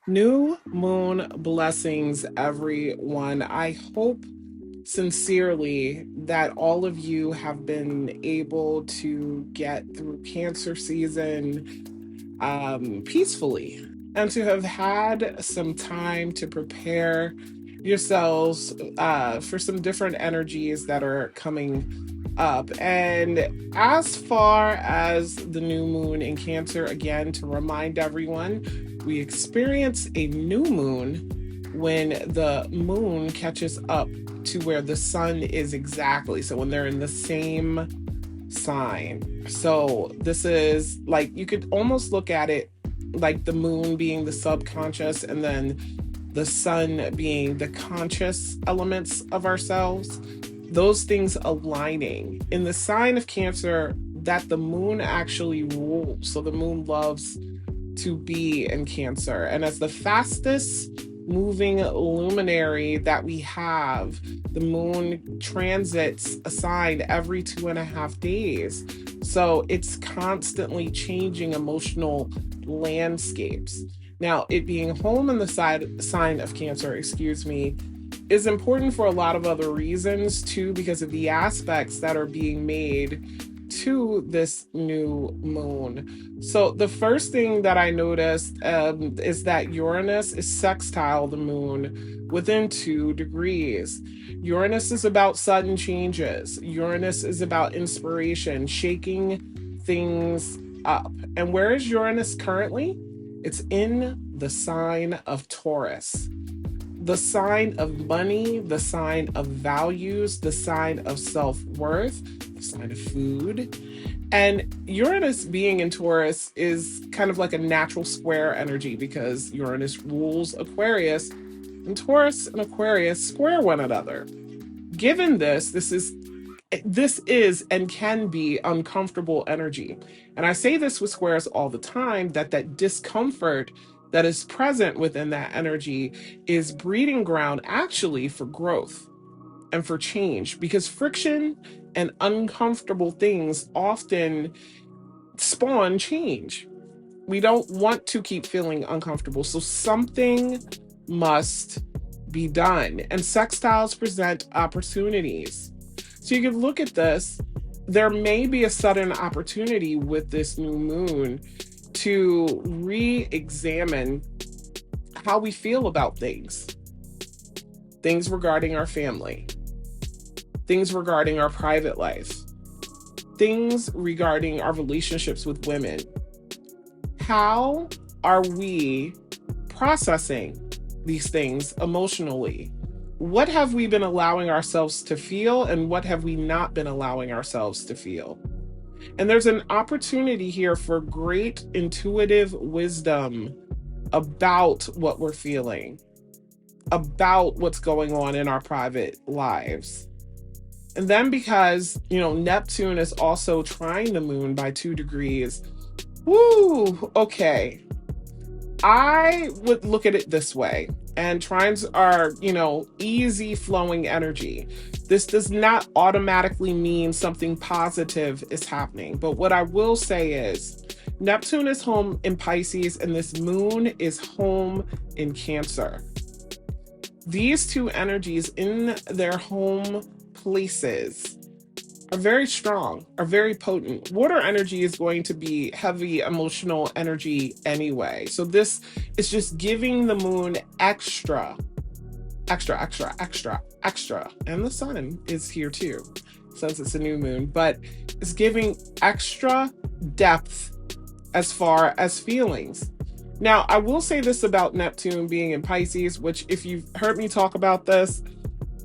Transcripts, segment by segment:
New moon blessings, everyone. I hope sincerely that all of you have been able to get through Cancer season peacefully and to have had some time to prepare yourselves for some different energies that are coming up. And as far as the new moon in Cancer, again, to remind everyone, we experience a new moon when the moon catches up to where the sun is exactly. So when they're in the same sign. So this is like, you could almost look at it like the moon being the subconscious and then the sun being the conscious elements of ourselves. Those things aligning in the sign of Cancer that the moon actually rules. So the moon loves to be in Cancer. And as the fastest moving luminary that we have, the moon transits a sign every 2.5 days. So it's constantly changing emotional landscapes. Now, it being home in the sign of Cancer, is important for a lot of other reasons too, because of the aspects that are being made to this new moon. So the first thing that I noticed is that Uranus is sextile the moon within 2 degrees. Uranus is about sudden changes. Uranus is about inspiration, shaking things up. And where is Uranus currently? It's in the sign of Taurus, the sign of money, the sign of values, the sign of self-worth, the sign of food. And Uranus being in Taurus is kind of like a natural square energy because Uranus rules Aquarius, and Taurus and Aquarius square one another. Given this is and can be uncomfortable energy. And I say this with squares all the time, that discomfort that is present within that energy is breeding ground actually for growth and for change, because friction and uncomfortable things often spawn change. We don't want to keep feeling uncomfortable, so something must be done. And sextiles present opportunities. So you can look at this. There may be a sudden opportunity with this new moon to re examine how we feel about things regarding our family, things regarding our private life, things regarding our relationships with women. How are we processing these things emotionally? What have we been allowing ourselves to feel, and what have we not been allowing ourselves to feel? And there's an opportunity here for great intuitive wisdom about what we're feeling, about what's going on in our private lives. And then because, Neptune is also trying the moon by 2 degrees. Woo, okay. I would look at it this way. And trines are, easy flowing energy. This does not automatically mean something positive is happening. But what I will say is Neptune is home in Pisces and this moon is home in Cancer. These two energies in their home places are very strong, are very potent. Water energy is going to be heavy emotional energy anyway. So this is just giving the moon extra, extra, extra, extra, extra. And the sun is here too, since it's a new moon, but it's giving extra depth as far as feelings. Now, I will say this about Neptune being in Pisces, which if you've heard me talk about this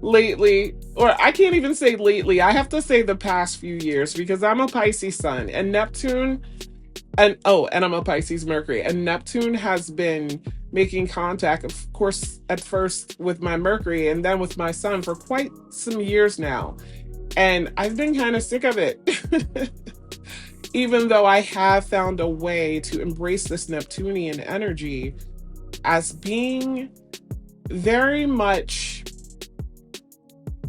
lately, or I can't even say lately, I have to say the past few years, because I'm a Pisces sun and Neptune, and I'm a Pisces Mercury, and Neptune has been making contact, of course, at first with my Mercury and then with my sun for quite some years now. And I've been kind of sick of it. Even though I have found a way to embrace this Neptunian energy as being very much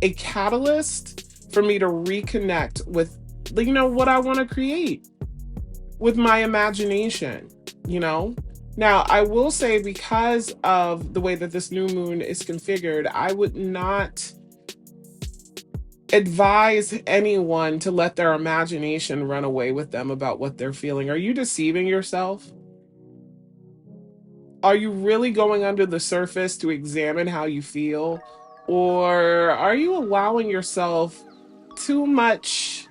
a catalyst for me to reconnect with, what I want to create with my imagination, Now, I will say, because of the way that this new moon is configured, I would not advise anyone to let their imagination run away with them about what they're feeling. Are you deceiving yourself? Are you really going under the surface to examine how you feel? Or are you allowing yourself too much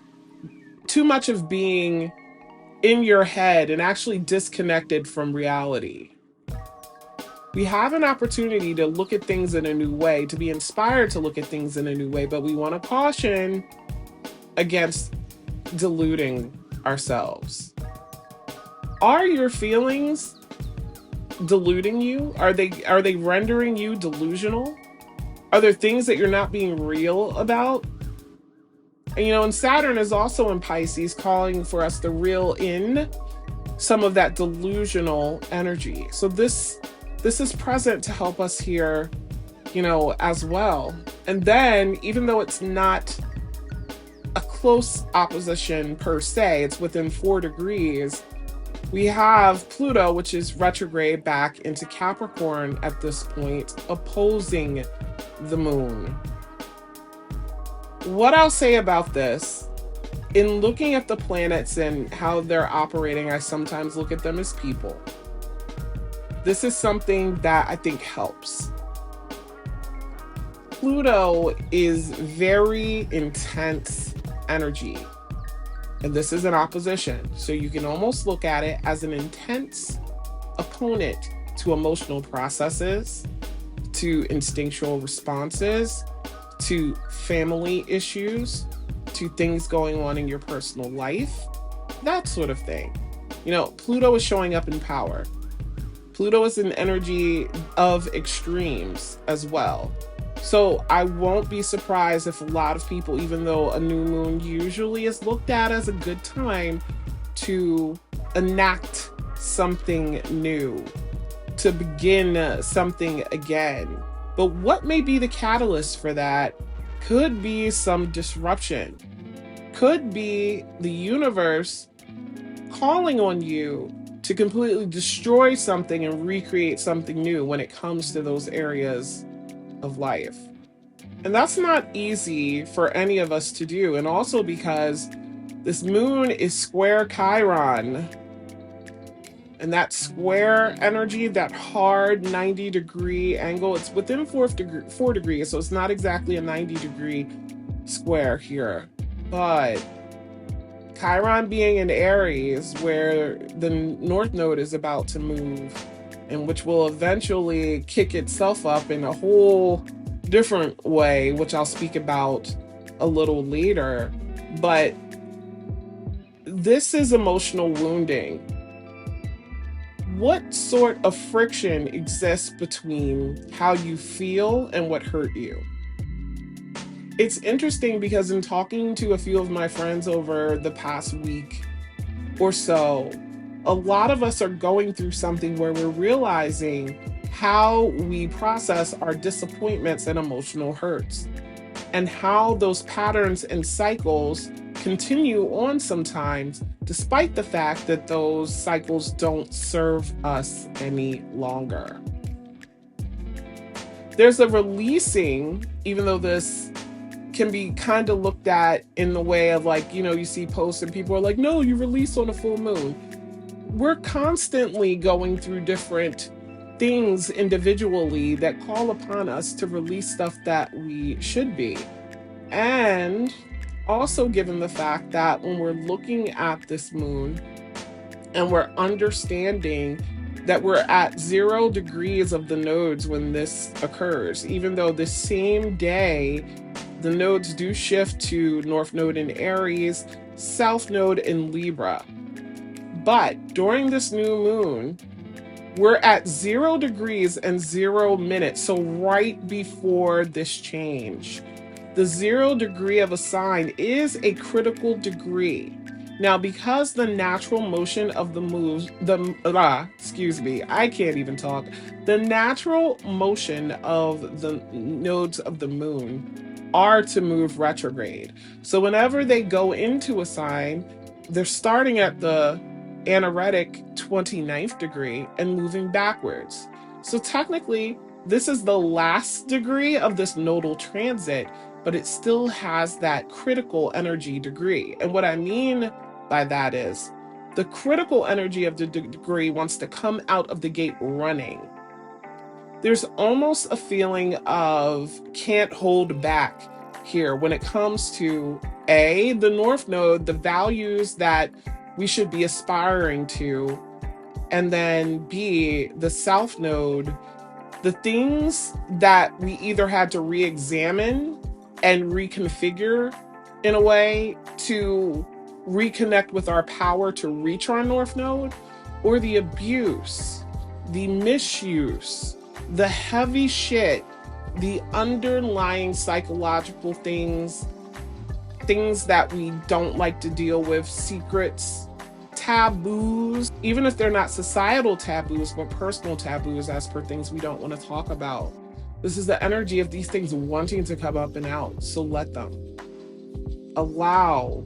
too much of being in your head and actually disconnected from reality? We have an opportunity to look at things in a new way, to be inspired to look at things in a new way, but we want to caution against deluding ourselves. Are your feelings deluding you? Are they rendering you delusional? Are there things that you're not being real about? And Saturn is also in Pisces, calling for us to reel in some of that delusional energy. So this is present to help us here, as well. And then, even though it's not a close opposition per se, it's within 4 degrees, we have Pluto, which is retrograde back into Capricorn at this point, opposing the moon. What I'll say about this, in looking at the planets and how they're operating, I sometimes look at them as people. This is something that I think helps. Pluto is very intense energy, and this is an opposition. So you can almost look at it as an intense opponent to emotional processes, to instinctual responses, to family issues, to things going on in your personal life, that sort of thing. Pluto is showing up in power. Pluto is an energy of extremes as well. So I won't be surprised if a lot of people, even though a new moon usually is looked at as a good time to enact something new, to begin something again. But what may be the catalyst for that could be some disruption, could be the universe calling on you to completely destroy something and recreate something new when it comes to those areas of life. And that's not easy for any of us to do. And also because this moon is square Chiron. And that square energy, that hard 90-degree angle, it's within 4 degrees, so it's not exactly a 90-degree square here. But Chiron being in Aries, where the North Node is about to move, and which will eventually kick itself up in a whole different way, which I'll speak about a little later. But this is emotional wounding. What sort of friction exists between how you feel and what hurt you? It's interesting because in talking to a few of my friends over the past week or so, a lot of us are going through something where we're realizing how we process our disappointments and emotional hurts, and how those patterns and cycles continue on sometimes, despite the fact that those cycles don't serve us any longer. There's a releasing, even though this can be kind of looked at in the way of you see posts and people are like, no, you release on a full moon. We're constantly going through different things individually that call upon us to release stuff that we should be. And also, given the fact that when we're looking at this moon and we're understanding that we're at 0 degrees of the nodes when this occurs, even though the same day the nodes do shift to North Node in Aries, South Node in Libra. But during this new moon, we're at 0 degrees and 0 minutes, so right before this change. The 0 degree of a sign is a critical degree. Now, because the natural motion of the I can't even talk. The natural motion of the nodes of the moon are to move retrograde. So whenever they go into a sign, they're starting at the anaretic 29th degree and moving backwards. So technically, this is the last degree of this nodal transit, but it still has that critical energy degree. And what I mean by that is the critical energy of the degree wants to come out of the gate running. There's almost a feeling of can't hold back here when it comes to the North Node, the values that we should be aspiring to, and then B, the South Node, the things that we either had to re-examine and reconfigure in a way to reconnect with our power to reach our North Node, or the abuse, the misuse, the heavy shit, the underlying psychological things that we don't like to deal with, secrets, taboos, even if they're not societal taboos, but personal taboos as per things we don't want to talk about. This is the energy of these things wanting to come up and out. So let them. Allow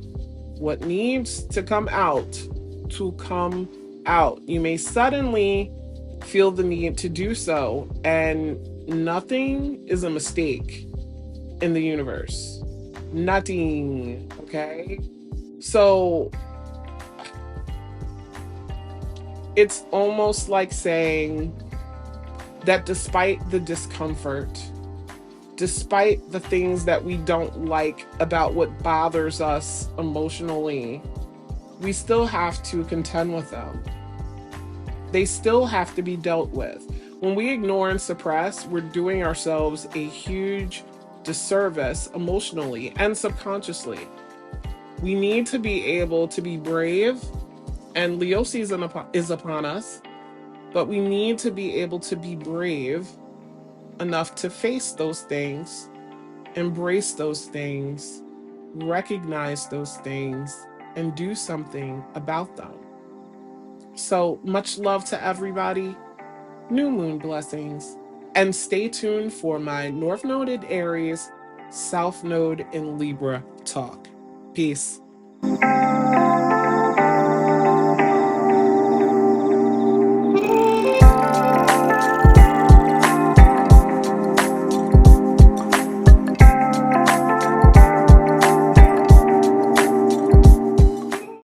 what needs to come out to come out. You may suddenly feel the need to do so, and nothing is a mistake in the universe. Nothing, okay? So it's almost like saying that despite the discomfort, despite the things that we don't like about what bothers us emotionally, we still have to contend with them. They still have to be dealt with. When we ignore and suppress, we're doing ourselves a huge disservice emotionally and subconsciously. We need to be able to be brave, and Leo season is upon us, but we need to be able to be brave enough to face those things, embrace those things, recognize those things, and do something about them. So much love to everybody. New moon blessings. And stay tuned for my North Node in Aries, South Node in Libra talk. Peace.